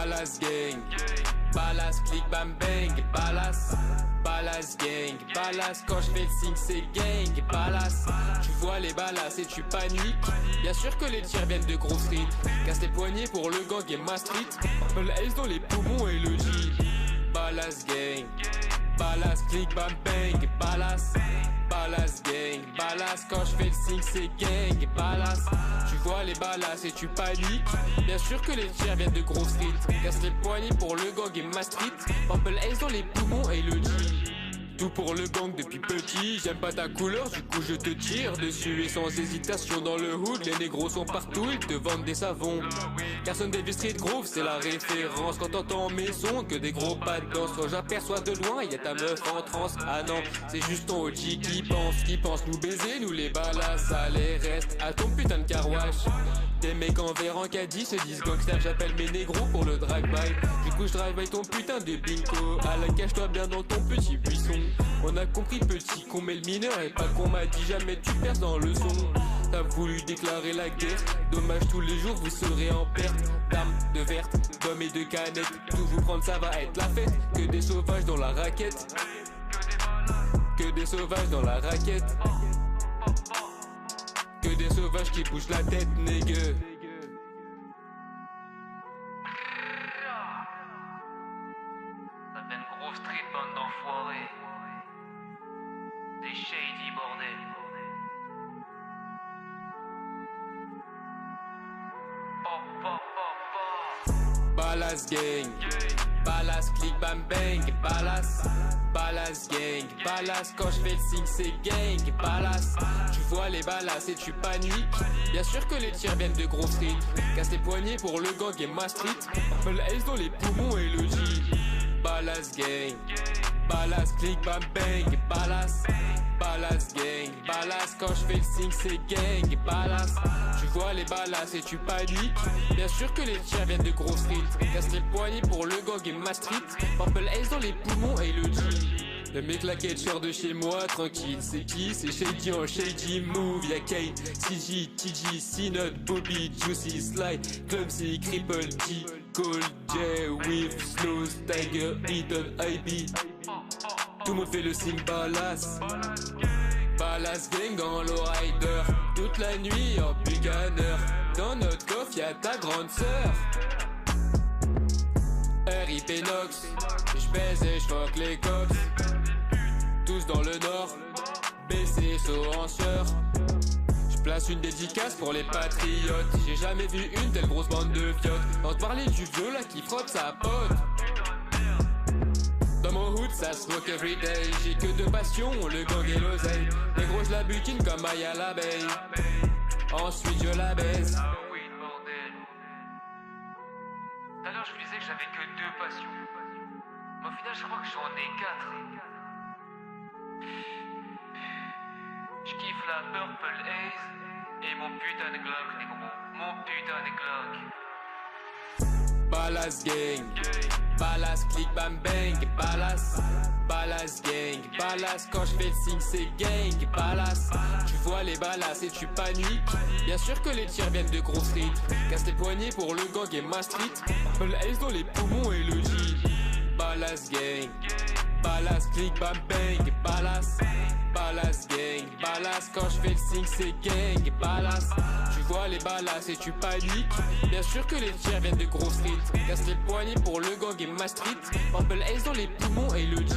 Balas gang, Balas click bam bang, Balas, Balas gang, Balas quand je fais le signe c'est gang, Balas. Tu vois les balas et tu paniques. Bien sûr que les tirs viennent de Grove Street. Casse les poignets pour le gang et ma street. Le ace dans les poumons et le G. Balas gang, Balas click bam bang, Balas, Balas gang, Balas quand je fais le signe c'est gang, Balas. Tu vois les balas et tu paniques. Bien sûr que les tirs viennent de Grove Street. Casse les poignets pour le gang et ma street. Purple ace dans les poumons et le G. Tout pour le gang depuis petit, j'aime pas ta couleur, du coup je te tire dessus. Et sans hésitation dans le hood, les négros sont partout, ils te vendent des savons. Carson Davis Street Grove, c'est la référence. Quand t'entends mes sons, que des gros pas de danse. Quand j'aperçois de loin, y'a ta meuf en transe. Ah non, c'est juste ton OG qui pense nous baiser, nous les balas, ça les reste à ton putain de carwash. Des mecs en verre en caddie se disent gangsters, j'appelle mes négros pour le drag-by. Du coup je drive by ton putain de bingo. À la cache-toi bien dans ton petit buisson. On a compris petit qu'on met le mineur et pas qu'on m'a dit jamais tu perds dans le son. T'as voulu déclarer la guerre, dommage tous les jours vous serez en perte. D'armes, de vertes, d'hommes et de canettes. Tout vous prendre ça va être la fête. Que des sauvages dans la raquette. Que des sauvages dans la raquette. Que des sauvages qui bougent la tête, nègre. Ça fait une grosse street bande d'enfoirés. Des shady bordel. Balas gang, Balas click bam bang, Balas, Balas gang, Balas quand je fais le signe c'est gang, Balas. Tu vois les balas et tu paniques. Bien sûr que les tirs viennent de Grove Street. Casse les poignets pour le gang et ma street. Le ace dans les poumons et le G. Balas gang, Balas click bam bang, Balas, Balas gang, Balas quand je fais le signe c'est gang, Balas. Tu vois les balas et tu paniques. Bien sûr que les tirs viennent de Grove Street. Casse les poignets pour le gang et ma street. Purple ace dans les poumons et le G. Le mec la catcher de chez moi, tranquille, c'est qui? C'est Shady en Shady Move. Y'a Kane, CG, TG, C-Note, Bobby, Juicy, Sly, Clumsy, Cripple G, Cold J, Whiff, Slow, Tiger, Eden, IB. Tout le monde fait le signe Balas. Balas gang dans l'O-Rider. Toute la nuit en buganeur. Dans notre coffre y'a ta grande sœur. R.I.P. Nox. J'baise et j'fuck les cops. Tous dans le nord. BC saut en sueur. J'place une dédicace pour les patriotes. J'ai jamais vu une telle grosse bande de fiottes. On te parlait du vieux là qui frotte sa pote. Dans mon hood ça smoke everyday. J'ai que de passion, le gang et l'oseille. Les gros je la butine comme maille à l'abeille. Ensuite je la baise. Ah oui, bordel. Tout à l'heure je vous disais que j'avais que 2 passions. Mais au final je crois que j'en ai 4. Je kiffe la Purple Haze et mon putain de Glock, négro. Mon putain de Glock. Balas gang, Balas click bam bang, Balas, Balas gang, Balas quand je fais le signe c'est gang, Balas. Tu vois les balas et tu paniques. Bien sûr que les tirs viennent de Grove Street. Casse les poignets pour le gang et ma street. Le ace dans les poumons et le G. Balas gang, Balas click bam bang, Balas, Balas gang, Balas quand je fais le signe c'est gang, Balas. Tu vois les balas et tu paniques. Bien sûr que les tirs viennent de Grove Street. Casse les poignets pour le gang et ma street. Purple ace dans les poumons et le G.